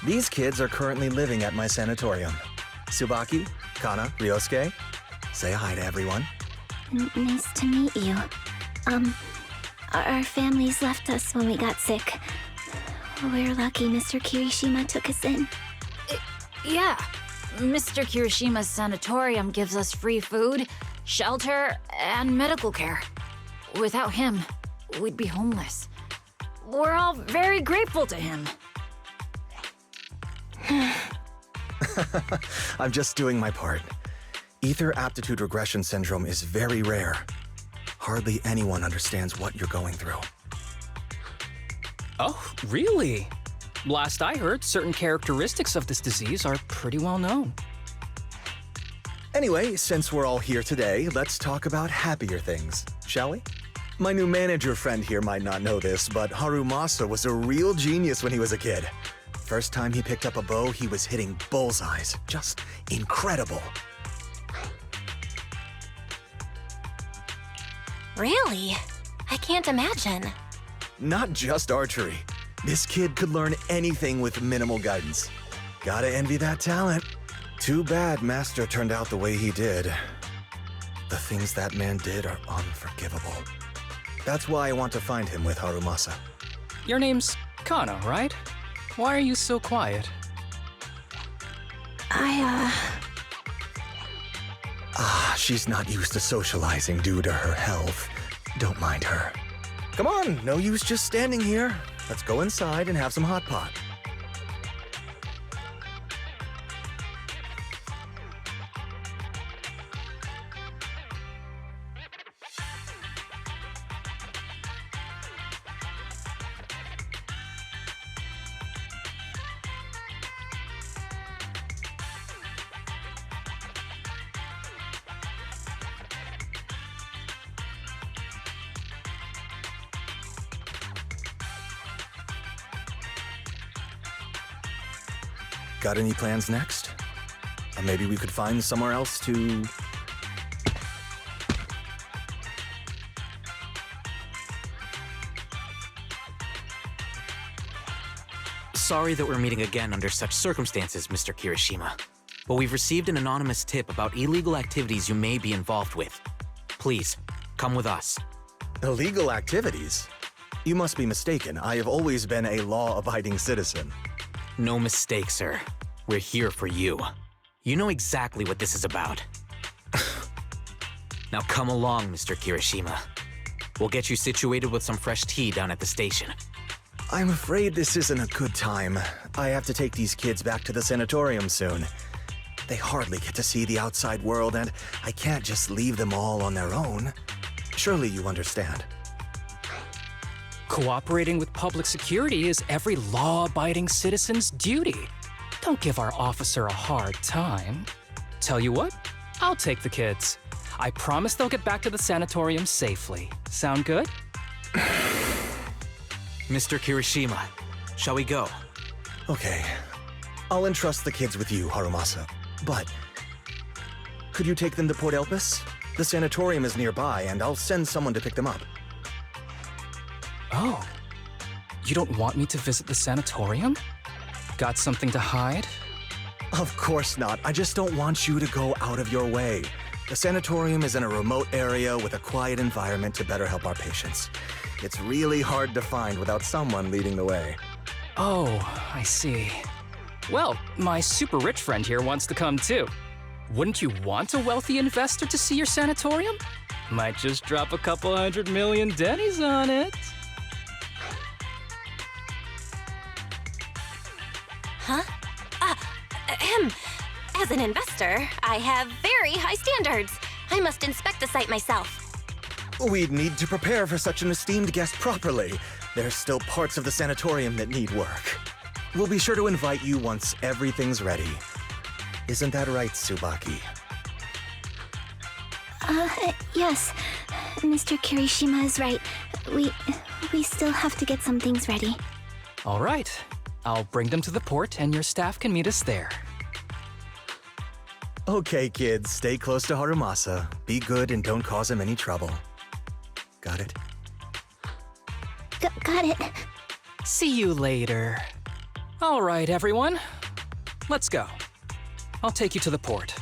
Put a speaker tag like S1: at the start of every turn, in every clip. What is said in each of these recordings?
S1: These kids are currently living at my sanatorium. Tsubaki, Kana, Ryosuke, say hi to everyone.
S2: Nice to meet you. Our families left us when we got sick. We're lucky Mr. Kirishima took us in.
S3: Yeah. Mr. Kirishima's sanatorium gives us free food, shelter, and medical care. Without him, we'd be homeless. We're all very grateful to him.
S1: I'm just doing my part. Ether aptitude regression syndrome is very rare. Hardly anyone understands what you're going through.
S4: Oh, really? Last I heard, certain characteristics of this disease are pretty well known.
S1: Anyway, since we're all here today, let's talk about happier things, shall we? My new manager friend here might not know this, but Harumasa was a real genius when he was a kid. First time he picked up a bow, he was hitting bullseyes. Just incredible.
S2: Really? I can't imagine.
S1: Not just archery. This kid could learn anything with minimal guidance. Gotta envy that talent. Too bad Master turned out the way he did. The things that man did are unforgivable. That's why I want to find him with Harumasa.
S4: Your name's Kana, right? Why are you so quiet?
S1: She's not used to socializing due to her health. Don't mind her. Come on, no use just standing here. Let's go inside and have some hot pot. Got any plans next? Maybe we could find somewhere else to...
S5: Sorry that we're meeting again under such circumstances, Mr. Kirishima. But we've received an anonymous tip about illegal activities you may be involved with. Please, come with us.
S1: Illegal activities? You must be mistaken. I have always been a law-abiding citizen.
S5: No mistake, sir. We're here for you. You know exactly what this is about. Now come along, Mr. Kirishima. We'll get you situated with some fresh tea down at the station.
S1: I'm afraid this isn't a good time. I have to take these kids back to the sanatorium soon. They hardly get to see the outside world, and I can't just leave them all on their own. Surely you understand.
S4: Cooperating with public security is every law-abiding citizen's duty. Don't give our officer a hard time. Tell you what, I'll take the kids. I promise they'll get back to the sanatorium safely. Sound good?
S5: Mr. Kirishima, shall we go?
S1: Okay. I'll entrust the kids with you, Harumasa. But could you take them to Port Elpis? The sanatorium is nearby, and I'll send someone to pick them up.
S4: Oh. You don't want me to visit the sanatorium? Got something to hide?
S1: Of course not. I just don't want you to go out of your way. The sanatorium is in a remote area with a quiet environment to better help our patients. It's really hard to find without someone leading the way.
S4: Oh, I see. Well, my super rich friend here wants to come too. Wouldn't you want a wealthy investor to see your sanatorium? Might just drop a couple $100 million dennies on it.
S2: Huh? As an investor, I have very high standards. I must inspect the site myself.
S1: We'd need to prepare for such an esteemed guest properly. There's still parts of the sanatorium that need work. We'll be sure to invite you once everything's ready. Isn't that right, Tsubaki?
S2: Yes. Mr. Kirishima is right. We still have to get some things ready.
S4: All right. I'll bring them to the port and your staff can meet us there.
S1: Okay, kids, stay close to Harumasa. Be good and don't cause him any trouble. Got it?
S2: Got it.
S4: See you later. All right, everyone. Let's go. I'll take you to the port.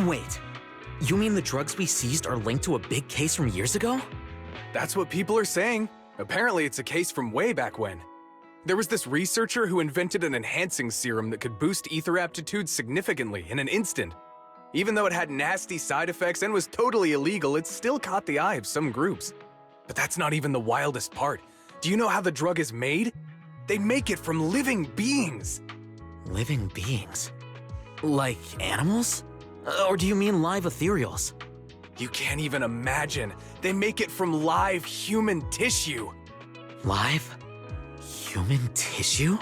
S5: Wait, you mean the drugs we seized are linked to a big case from years ago?
S6: That's what people are saying. Apparently, it's a case from way back when. There was this researcher who invented an enhancing serum that could boost ether aptitude significantly in an instant. Even though it had nasty side effects and was totally illegal, it still caught the eye of some groups. But that's not even the wildest part. Do you know how the drug is made? They make it from living beings.
S5: Living beings? Like animals? Or do you mean live ethereals?
S6: You can't even imagine. They make it from live human tissue.
S5: Live? Human tissue?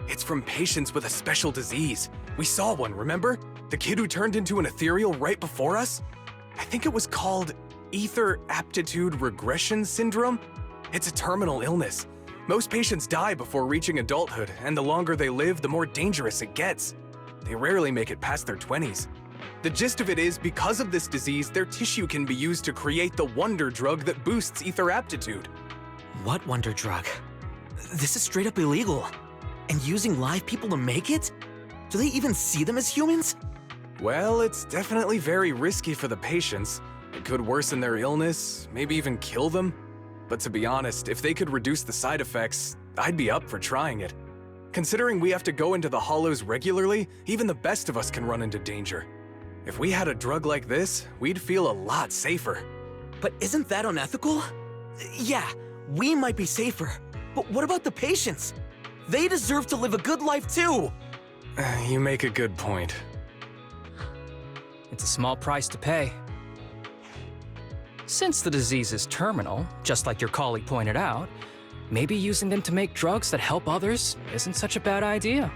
S6: It's from patients with a special disease. We saw one, remember? The kid who turned into an ethereal right before us? I think it was called ether aptitude regression syndrome. It's a terminal illness. Most patients die before reaching adulthood, and the longer they live, the more dangerous it gets. They rarely make it past their 20s. The gist of it is, because of this disease, their tissue can be used to create the wonder drug that boosts ether aptitude.
S5: What wonder drug? This is straight up illegal. And using live people to make it? Do they even see them as humans?
S6: Well, it's definitely very risky for the patients. It could worsen their illness, maybe even kill them. But to be honest, if they could reduce the side effects, I'd be up for trying it. Considering we have to go into the hollows regularly, even the best of us can run into danger. If we had a drug like this, we'd feel a lot safer.
S5: But isn't that unethical? Yeah, we might be safer, but what about the patients? They deserve to live a good life too!
S6: You make a good point.
S4: It's a small price to pay. Since the disease is terminal, just like your colleague pointed out, maybe using them to make drugs that help others isn't such a bad idea.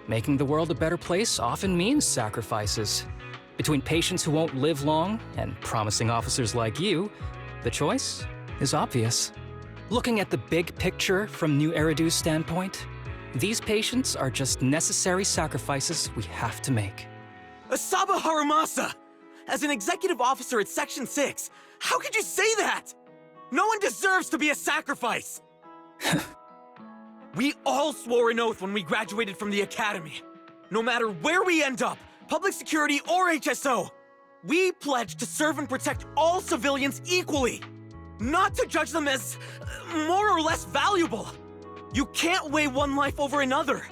S4: Making the world a better place often means sacrifices. Between patients who won't live long and promising officers like you, the choice is obvious. Looking at the big picture from New Eridu's standpoint, these patients are just necessary sacrifices we have to make.
S5: Asaba Harumasa! As an executive officer at Section 6, how could you say that? No one deserves to be a sacrifice! We all swore an oath when we graduated from the academy. No matter where we end up, public security or HSO, we pledged to serve and protect all civilians equally, not to judge them as more or less valuable. You can't weigh one life over another.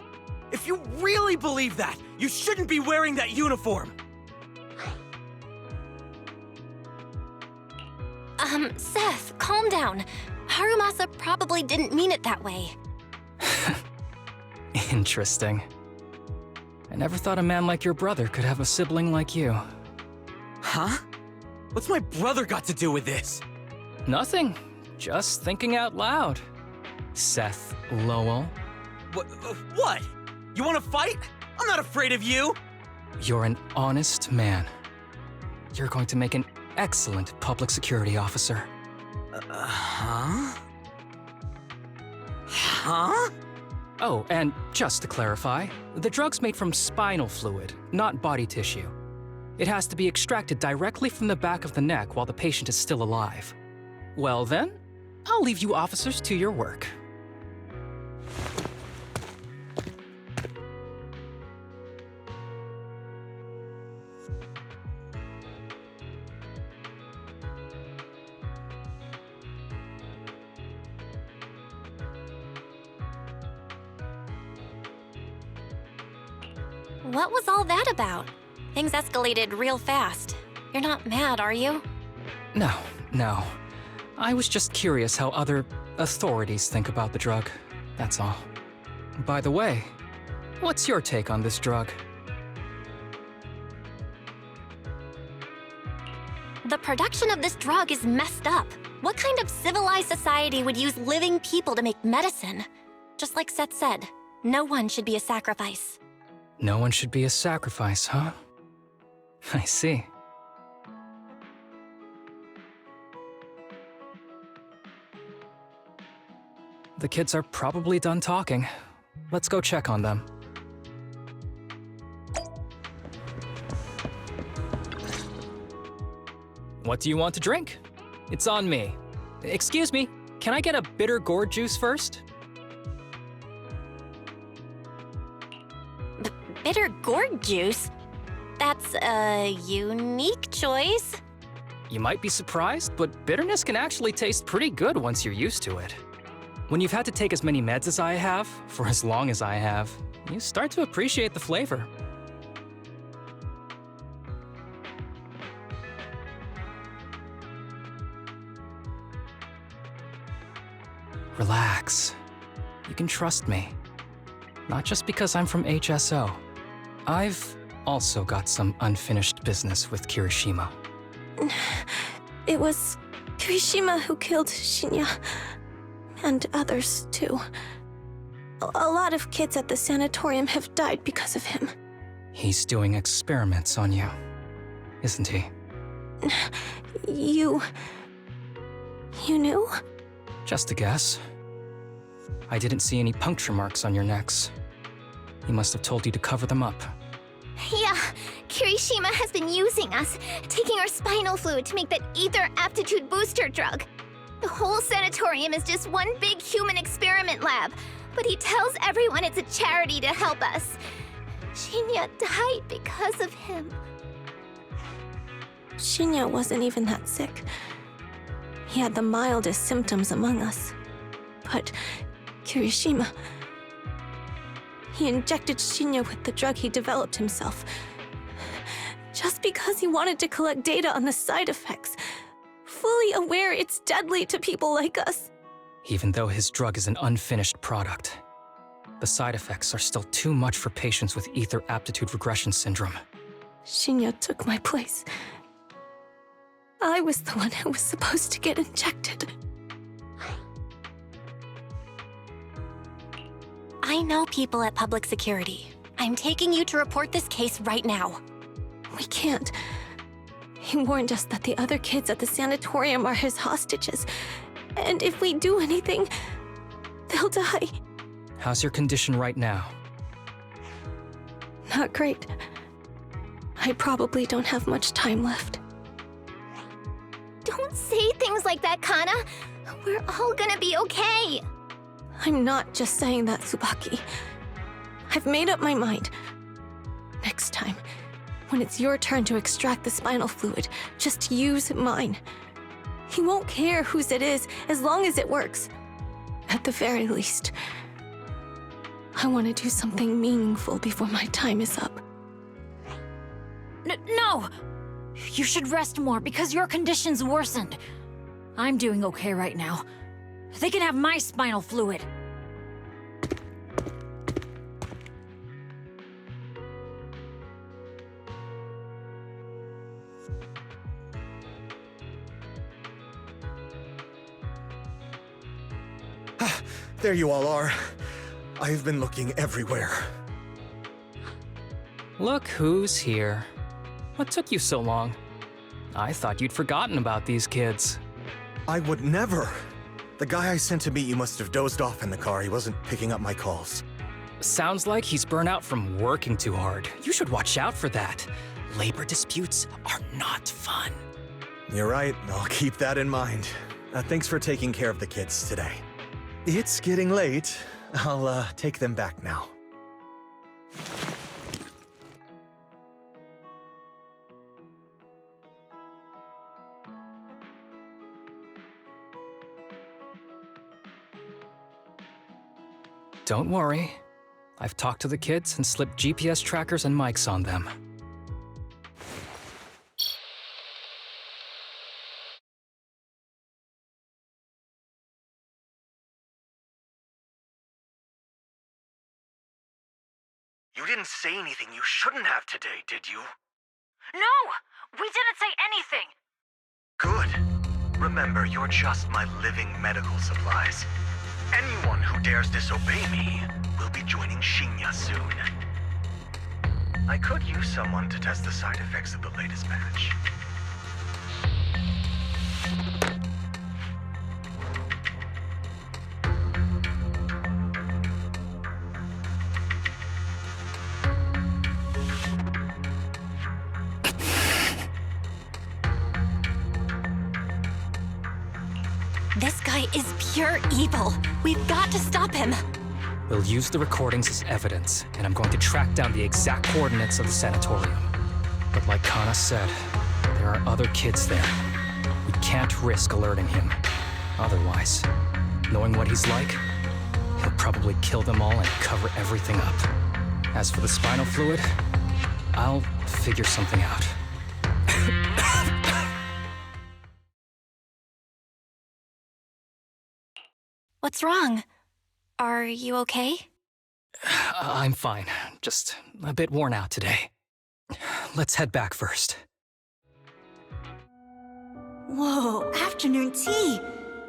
S5: If you really believe that, you shouldn't be wearing that uniform.
S2: Seth, calm down. Harumasa probably didn't mean it that way.
S4: Interesting. I never thought a man like your brother could have a sibling like you.
S5: Huh? What's my brother got to do with this?
S4: Nothing. Just thinking out loud. Seth Lowell,
S5: What? You want to fight? I'm not afraid of you!
S4: you're an honest man. You're going to make an excellent public security officer.
S5: Huh? Huh?
S4: Oh, and just to clarify, the drug's made from spinal fluid, not body tissue. It has to be extracted directly from the back of the neck while the patient is still alive. Well then, I'll leave you officers to your work.
S2: What was all that about? Things escalated real fast. You're not mad, are you?
S4: No. I was just curious how other authorities think about the drug, that's all. By the way, what's your take on this drug?
S2: The production of this drug is messed up. What kind of civilized society would use living people to make medicine? Just like Seth said, no one should be a sacrifice.
S4: No one should be a sacrifice, huh? I see. The kids are probably done talking. Let's go check on them. What do you want to drink? It's on me. Excuse me, can I get a bitter gourd juice first?
S7: Bitter gourd juice? That's a unique choice.
S4: You might be surprised, but bitterness can actually taste pretty good once you're used to it. When you've had to take as many meds as I have, for as long as I have, you start to appreciate the flavor. Relax. You can trust me. Not just because I'm from HSO. I've also got some unfinished business with Kirishima.
S7: It was Kirishima who killed Shinya. And others, too. A lot of kids at the sanatorium have died because of him.
S4: He's doing experiments on you, isn't he?
S7: You knew?
S4: Just a guess. I didn't see any puncture marks on your necks. He must have told you to cover them up.
S2: Yeah, Kirishima has been using us, taking our spinal fluid to make that ether aptitude booster drug. The whole sanatorium is just one big human experiment lab, but he tells everyone it's a charity to help us. Shinya died because of him.
S7: Shinya wasn't even that sick. He had the mildest symptoms among us. But Kirishima... He injected Shinya with the drug he developed himself. Just because he wanted to collect data on the side effects, fully aware it's deadly to people like us.
S4: Even though his drug is an unfinished product, the side effects are still too much for patients with ether aptitude regression syndrome.
S7: Shinya took my place. I was the one who was supposed to get injected. I know people at public security. I'm taking you to report this case right now. We can't. He warned us that the other kids at the sanatorium are his hostages. And if we do anything, they'll die.
S4: How's your condition right now?
S7: Not great. I probably don't have much time left.
S2: Don't say things like that, Kana. We're all gonna be okay.
S7: I'm not just saying that, Tsubaki. I've made up my mind. Next time, when it's your turn to extract the spinal fluid, just use mine. He won't care whose it is, as long as it works. At the very least, I want to do something meaningful before my time is up.
S3: No! You should rest more because your condition's worsened. I'm doing okay right now. They can have my spinal fluid.
S1: There you all are. I've been looking everywhere.
S4: Look who's here. What took you so long? I thought you'd forgotten about these kids.
S1: I would never. The guy I sent to meet you must have dozed off in the car. He wasn't picking up my calls.
S4: Sounds like he's burnt out from working too hard. You should watch out for that. Labor disputes are not fun.
S1: You're right. I'll keep that in mind. Thanks for taking care of the kids today. It's getting late. I'll take them back now.
S4: Don't worry. I've talked to the kids and slipped GPS trackers and mics on them.
S1: You didn't say anything you shouldn't have today, did you?
S3: No! We didn't say anything!
S1: Good. Remember, you're just my living medical supplies. Anyone who dares disobey me will be joining Shinya soon. I could use someone to test the side effects of the latest batch.
S8: This guy is pure evil. We've got to stop him.
S4: We'll use the recordings as evidence, and I'm going to track down the exact coordinates of the sanatorium. But like Kana said, there are other kids there. We can't risk alerting him. Otherwise, knowing what he's like, he'll probably kill them all and cover everything up. As for the spinal fluid, I'll figure something out.
S8: What's wrong? Are you okay?
S4: I'm fine, just a bit worn out today. Let's head back first.
S9: Whoa, afternoon tea!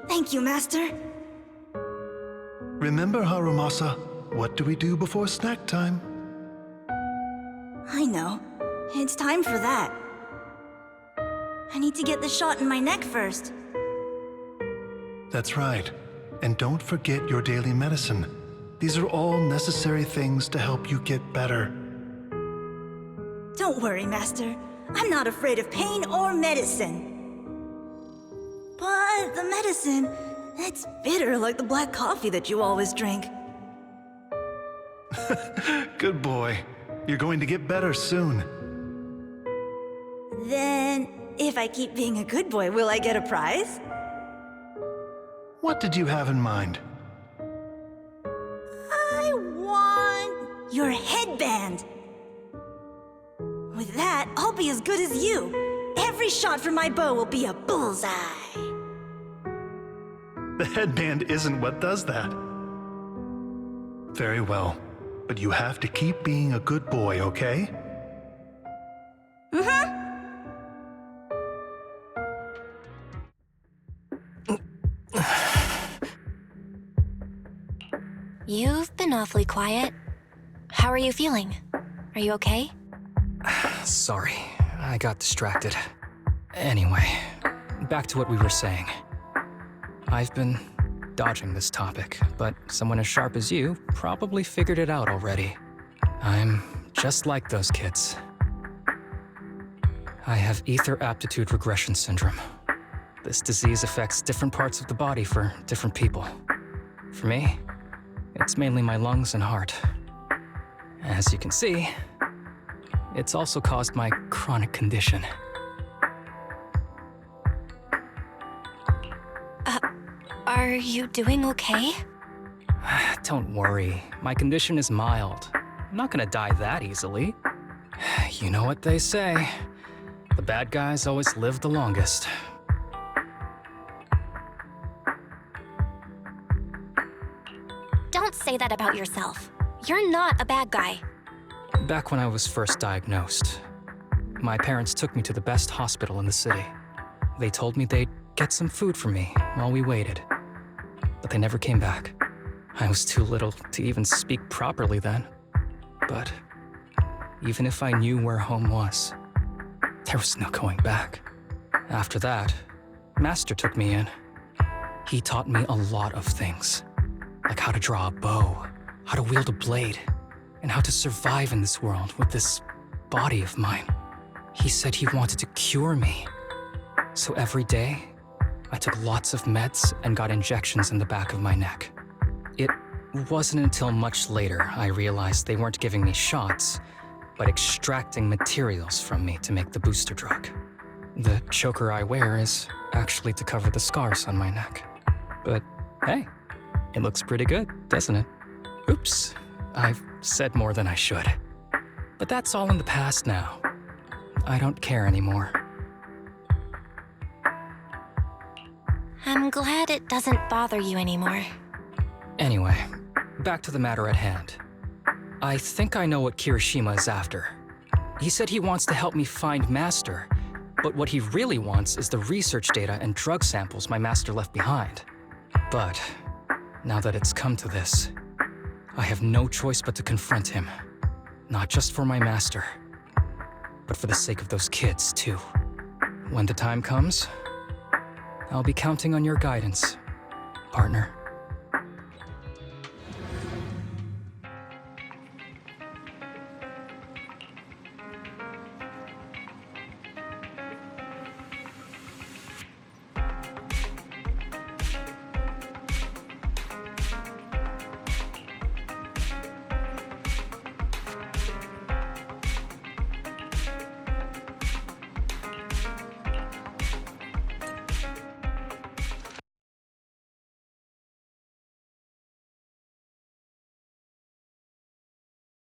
S9: Thank you, Master.
S10: Remember, Harumasa, what do we do before snack time?
S9: I know. It's time for that. I need to get the shot in my neck first.
S10: That's right. And don't forget your daily medicine. These are all necessary things to help you get better.
S9: Don't worry, Master. I'm not afraid of pain or medicine. But the medicine, it's bitter like the black coffee that you always drink.
S10: Good boy. You're going to get better soon.
S9: Then, if I keep being a good boy, will I get a prize?
S10: What did you have in mind?
S9: I want your headband. With that, I'll be as good as you. Every shot from my bow will be a bullseye.
S10: The headband isn't what does that. Very well, but you have to keep being a good boy, okay?
S9: Mm-hmm.
S8: You've been awfully quiet. How are you feeling? Are you okay?
S4: Sorry, I got distracted. Anyway, back to what we were saying. I've been dodging this topic, but someone as sharp as you probably figured it out already. I'm just like those kids. I have ether aptitude regression syndrome. This disease affects different parts of the body for different people. For me, it's mainly my lungs and heart. As you can see, it's also caused my chronic condition.
S8: Are you doing okay?
S4: Don't worry, my condition is mild. I'm not gonna die that easily. You know what they say, the bad guys always live the longest.
S8: Don't say that about yourself. You're not a bad guy.
S4: Back when I was first diagnosed, my parents took me to the best hospital in the city. They told me they'd get some food for me while we waited. But they never came back. I was too little to even speak properly then. But even if I knew where home was, there was no going back. After that, Master took me in. He taught me a lot of things, like how to draw a bow, how to wield a blade, and how to survive in this world with this body of mine. He said he wanted to cure me. So every day, I took lots of meds and got injections in the back of my neck. It wasn't until much later I realized they weren't giving me shots, but extracting materials from me to make the booster drug. The choker I wear is actually to cover the scars on my neck. But hey, it looks pretty good, doesn't it? Oops, I've said more than I should. But that's all in the past now. I don't care anymore.
S8: I'm glad it doesn't bother you anymore.
S4: Anyway, back to the matter at hand. I think I know what Kirishima is after. He said he wants to help me find Master, but what he really wants is the research data and drug samples my master left behind. But now that it's come to this, I have no choice but to confront him. Not just for my master, but for the sake of those kids, too. When the time comes, I'll be counting on your guidance, partner.